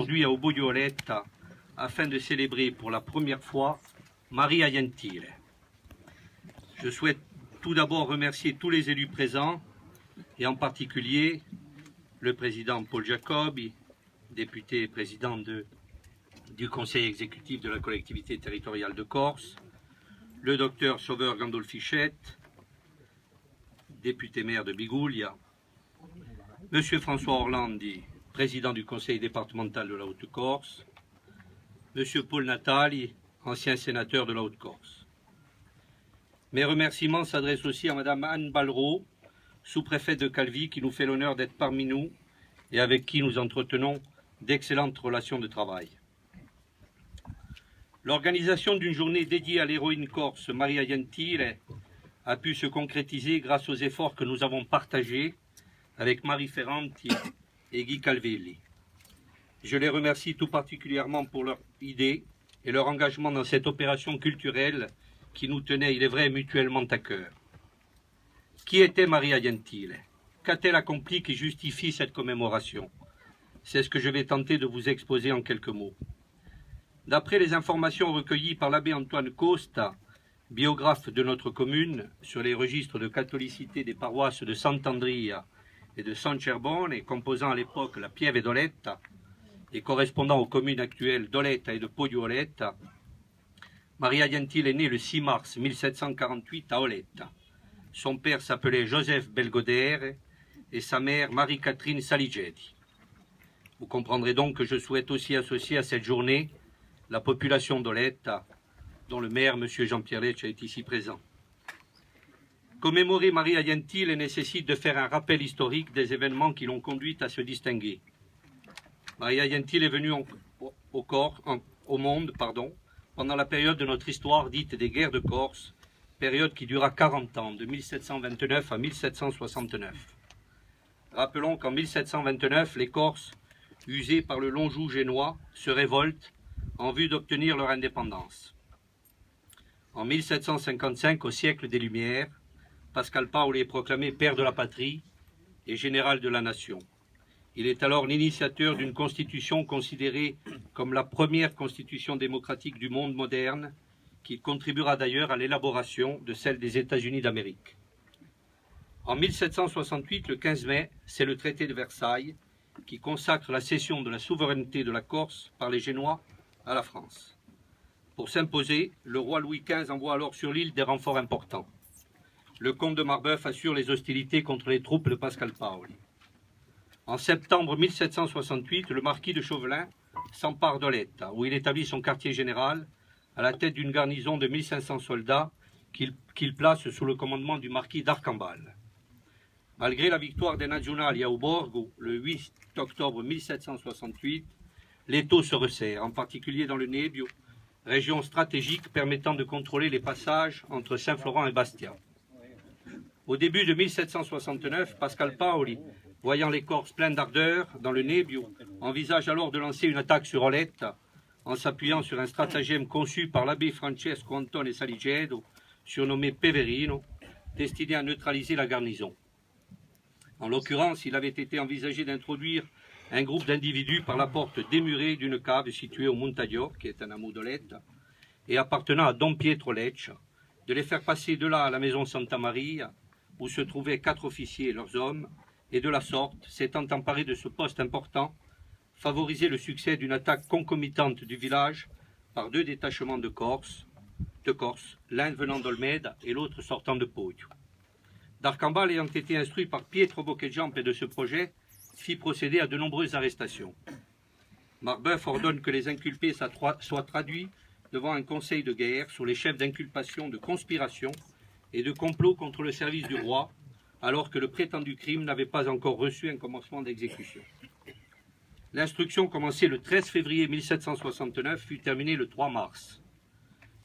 aujourd'hui à Obojoletta afin de célébrer pour la première fois Maria Gentile. Je souhaite tout d'abord remercier tous les élus présents et en particulier le président Paul Jacobi, député et président du conseil exécutif de la collectivité territoriale de Corse, le docteur Sauveur Gandolfichette, député maire de Biguglia, monsieur François Orlandi, président du conseil départemental de la Haute-Corse, monsieur Paul Natali, ancien sénateur de la Haute-Corse. Mes remerciements s'adressent aussi à madame Anne Ballereau, sous-préfète de Calvi, qui nous fait l'honneur d'être parmi nous et avec qui nous entretenons d'excellentes relations de travail. L'organisation d'une journée dédiée à l'héroïne corse Maria Gentile a pu se concrétiser grâce aux efforts que nous avons partagés avec Marie Ferranti et Guy Calvelli. Je les remercie tout particulièrement pour leur idée et leur engagement dans cette opération culturelle qui nous tenait, il est vrai, mutuellement à cœur. Qui était Maria Gentile? Qu'a-t-elle accompli qui justifie cette commémoration? C'est ce que je vais tenter de vous exposer en quelques mots. D'après les informations recueillies par l'abbé Antoine Costa, biographe de notre commune, sur les registres de catholicité des paroisses de Sant'Andria et de San Cerbone, composant à l'époque la Pieve d'Oletta et correspondant aux communes actuelles d'Oletta et de Poggio-Oletta, Maria Gentile est née le 6 mars 1748 à Oletta. Son père s'appelait Joseph Belgodere et sa mère Marie-Catherine Saligeti. Vous comprendrez donc que je souhaite aussi associer à cette journée la population d'Oletta, dont le maire, M. Jean-Pierre Lecce, est ici présent. Commémorer Maria Gentile nécessite de faire un rappel historique des événements qui l'ont conduite à se distinguer. Maria Gentile est venue au monde pendant la période de notre histoire dite des guerres de Corse, période qui dura 40 ans, de 1729 à 1769. Rappelons qu'en 1729, les Corses, usés par le long joug génois, se révoltent en vue d'obtenir leur indépendance. En 1755, au siècle des Lumières, Pascal Paoli est proclamé père de la patrie et général de la nation. Il est alors l'initiateur d'une constitution considérée comme la première constitution démocratique du monde moderne, qui contribuera d'ailleurs à l'élaboration de celle des États-Unis d'Amérique. En 1768, le 15 mai, c'est le traité de Versailles qui consacre la cession de la souveraineté de la Corse par les Génois à la France. Pour s'imposer, le roi Louis XV envoie alors sur l'île des renforts importants. Le comte de Marbeuf assure les hostilités contre les troupes de Pascal Paoli. En septembre 1768, le marquis de Chauvelin s'empare d'Oletta, où il établit son quartier général à la tête d'une garnison de 1500 soldats qu'il place sous le commandement du marquis d'Arcambal. Malgré la victoire des Nazionali à Uborgo le 8 octobre 1768, l'étau se resserre, en particulier dans le Nebbio, région stratégique permettant de contrôler les passages entre Saint-Florent et Bastia. Au début de 1769, Pascal Paoli, voyant les Corses pleins d'ardeur dans le Nebbio, envisage alors de lancer une attaque sur Oletta en s'appuyant sur un stratagème conçu par l'abbé Francesco Antone Saligedo, surnommé Peverino, destiné à neutraliser la garnison. En l'occurrence, il avait été envisagé d'introduire un groupe d'individus par la porte démurée d'une cave située au Montadio, qui est un hameau d'Oletta, et appartenant à Don Pietro Lecce, de les faire passer de là à la maison Santa Maria, où se trouvaient 4 officiers et leurs hommes, et de la sorte, s'étant emparé de ce poste important, favoriser le succès d'une attaque concomitante du village par 2 détachements de Corse, l'un venant d'Olmeda et l'autre sortant de Poggio. D'Arcambal ayant été instruit par Pietro Boccheggiampe de ce projet, fit procéder à de nombreuses arrestations. Marbeuf ordonne que les inculpés soient traduits devant un conseil de guerre sur les chefs d'inculpation de conspiration et de complot contre le service du roi, alors que le prétendu crime n'avait pas encore reçu un commencement d'exécution. L'instruction commencée le 13 février 1769 fut terminée le 3 mars.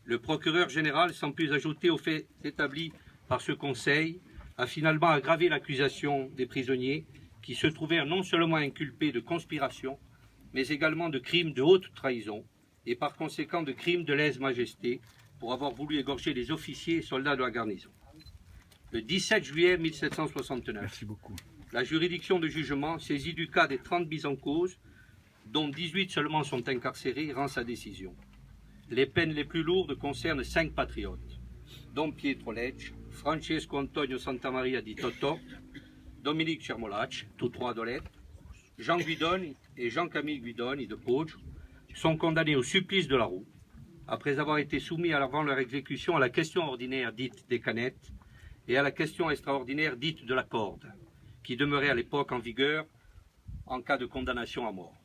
Le procureur général, sans plus ajouter aux faits établis par ce conseil, a finalement aggravé l'accusation des prisonniers qui se trouvèrent non seulement inculpés de conspiration, mais également de crimes de haute trahison et par conséquent de crimes de lèse-majesté pour avoir voulu égorger les officiers et soldats de la garnison. Le 17 juillet 1769, la juridiction de jugement, saisie du cas des 30 mises en cause, dont 18 seulement sont incarcérés, rend sa décision. Les peines les plus lourdes concernent 5 patriotes, dont Pietro Lecce, Francesco Antonio Santamaria di Totò, Dominique Cermolacci, tous 3 d'Olette, Jean Guidoni et Jean-Camille Guidoni de Poggio, sont condamnés au supplice de la roue, après avoir été soumis avant leur exécution à la question ordinaire dite des canettes et à la question extraordinaire dite de la corde, qui demeurait à l'époque en vigueur en cas de condamnation à mort.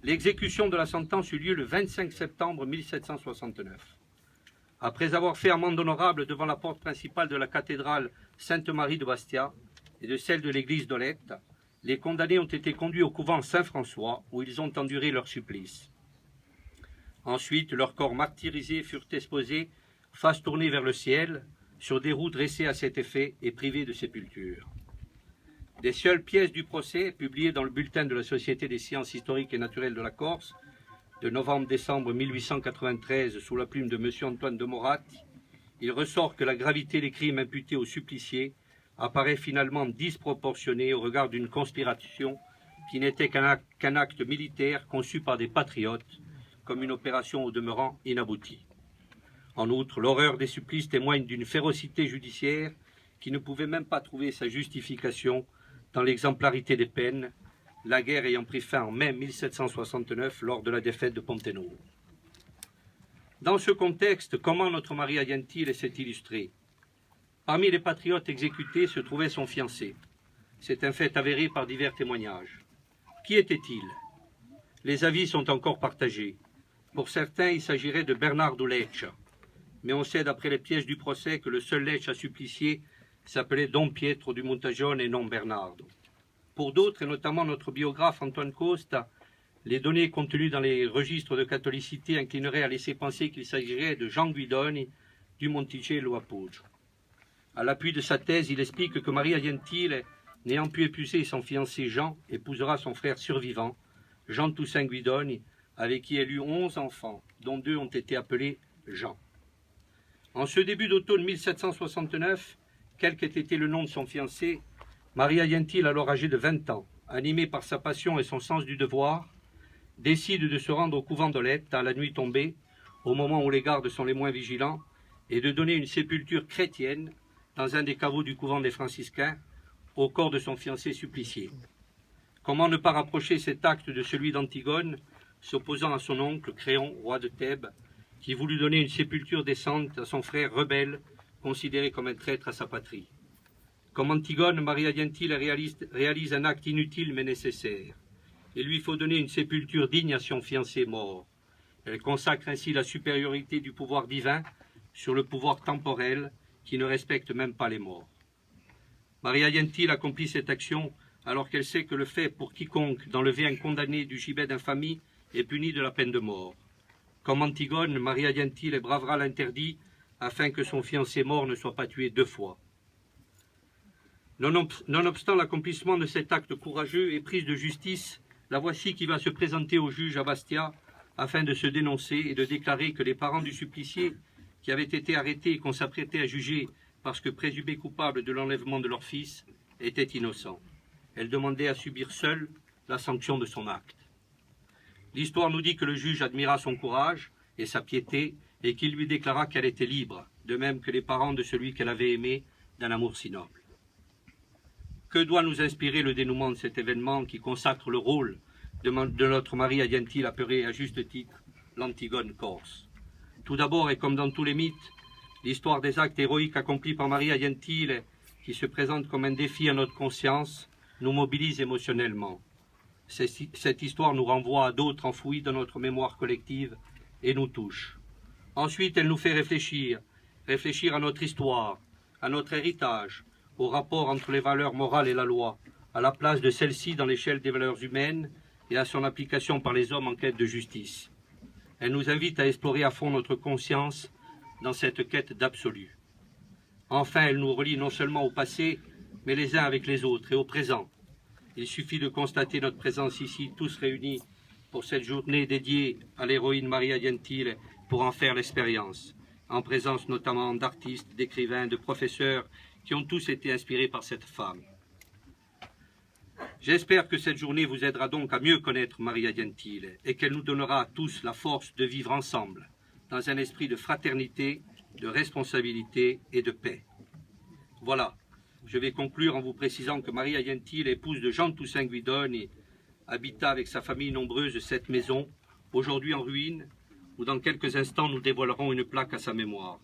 L'exécution de la sentence eut lieu le 25 septembre 1769. Après avoir fait amende honorable devant la porte principale de la cathédrale Sainte-Marie de Bastia et de celle de l'église d'Olette, les condamnés ont été conduits au couvent Saint-François, où ils ont enduré leur supplice. Ensuite, leurs corps martyrisés furent exposés, face tournée vers le ciel, sur des roues dressées à cet effet et privées de sépulture. Des seules pièces du procès, publiées dans le bulletin de la Société des sciences historiques et naturelles de la Corse, de novembre-décembre 1893, sous la plume de M. Antoine de Morat, il ressort que la gravité des crimes imputés aux suppliciés apparaît finalement disproportionnée au regard d'une conspiration qui n'était qu'un acte militaire conçu par des patriotes, comme une opération au demeurant inaboutie. En outre, l'horreur des supplices témoigne d'une férocité judiciaire qui ne pouvait même pas trouver sa justification dans l'exemplarité des peines, la guerre ayant pris fin en mai 1769 lors de la défaite de Pontenove. Dans ce contexte, comment notre Maria Gentile s'est illustrée? Parmi les patriotes exécutés se trouvait son fiancé. C'est un fait avéré par divers témoignages. Qui était-il? Les avis sont encore partagés. Pour certains, il s'agirait de Bernardo Lecce, mais on sait d'après les pièces du procès que le seul Lecce à supplicier s'appelait Don Pietro du Montagione et non Bernardo. Pour d'autres, et notamment notre biographe Antoine Costa, les données contenues dans les registres de catholicité inclineraient à laisser penser qu'il s'agirait de Jean Guidoni du Monticello à Poggio. À l'appui de sa thèse, il explique que Maria Gentile, n'ayant pu épouser son fiancé Jean, épousera son frère survivant, Jean Toussaint Guidoni, avec qui elle eut 11 enfants, dont 2 ont été appelés Jean. En ce début d'automne 1769, quel qu'ait été le nom de son fiancé, Maria Gentile, alors âgée de 20 ans, animée par sa passion et son sens du devoir, décide de se rendre au couvent d'Olette à la nuit tombée, au moment où les gardes sont les moins vigilants, et de donner une sépulture chrétienne dans un des caveaux du couvent des franciscains, au corps de son fiancé supplicié. Comment ne pas rapprocher cet acte de celui d'Antigone, s'opposant à son oncle Créon, roi de Thèbes, qui voulut donner une sépulture décente à son frère rebelle, considéré comme un traître à sa patrie. Comme Antigone, Maria Gentile réalise un acte inutile mais nécessaire. Il lui faut donner une sépulture digne à son fiancé mort. Elle consacre ainsi la supériorité du pouvoir divin sur le pouvoir temporel qui ne respecte même pas les morts. Maria Gentile accomplit cette action alors qu'elle sait que le fait pour quiconque d'enlever un condamné du gibet d'infamie est puni de la peine de mort. Comme Antigone, Maria Gentile bravera l'interdit afin que son fiancé mort ne soit pas tué 2 fois. Nonobstant l'accomplissement de cet acte courageux et prise de justice, la voici qui va se présenter au juge à Bastia afin de se dénoncer et de déclarer que les parents du supplicié, qui avaient été arrêtés et qu'on s'apprêtait à juger parce que présumés coupables de l'enlèvement de leur fils, étaient innocents. Elle demandait à subir seule la sanction de son acte. L'histoire nous dit que le juge admira son courage et sa piété et qu'il lui déclara qu'elle était libre, de même que les parents de celui qu'elle avait aimé d'un amour si noble. Que doit nous inspirer le dénouement de cet événement qui consacre le rôle de notre Maria Gentile, appelée à juste titre l'Antigone corse? Tout d'abord, et comme dans tous les mythes, l'histoire des actes héroïques accomplis par Maria Gentile, qui se présente comme un défi à notre conscience, nous mobilise émotionnellement. Cette histoire nous renvoie à d'autres enfouies dans notre mémoire collective et nous touche. Ensuite, elle nous fait réfléchir à notre histoire, à notre héritage, au rapport entre les valeurs morales et la loi, à la place de celle-ci dans l'échelle des valeurs humaines et à son application par les hommes en quête de justice. Elle nous invite à explorer à fond notre conscience dans cette quête d'absolu. Enfin, elle nous relie non seulement au passé, mais les uns avec les autres et au présent. Il suffit de constater notre présence ici, tous réunis, pour cette journée dédiée à l'héroïne Maria Gentile, pour en faire l'expérience, en présence notamment d'artistes, d'écrivains, de professeurs, qui ont tous été inspirés par cette femme. J'espère que cette journée vous aidera donc à mieux connaître Maria Gentile et qu'elle nous donnera à tous la force de vivre ensemble, dans un esprit de fraternité, de responsabilité et de paix. Voilà, je vais conclure en vous précisant que Maria Gentile, épouse de Jean Toussaint Guidoni, habita avec sa famille nombreuse cette maison, aujourd'hui en ruine, où dans quelques instants nous dévoilerons une plaque à sa mémoire.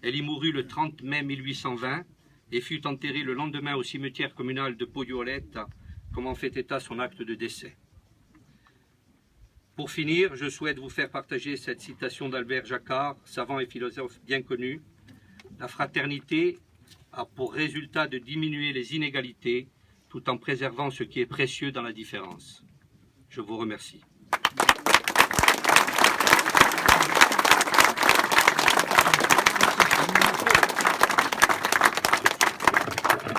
Elle y mourut le 30 mai 1820 et fut enterrée le lendemain au cimetière communal de Poggiooletta, comme en fait état son acte de décès. Pour finir, je souhaite vous faire partager cette citation d'Albert Jacquard, savant et philosophe bien connu. La fraternité a pour résultat de diminuer les inégalités tout en préservant ce qui est précieux dans la différence. Je vous remercie.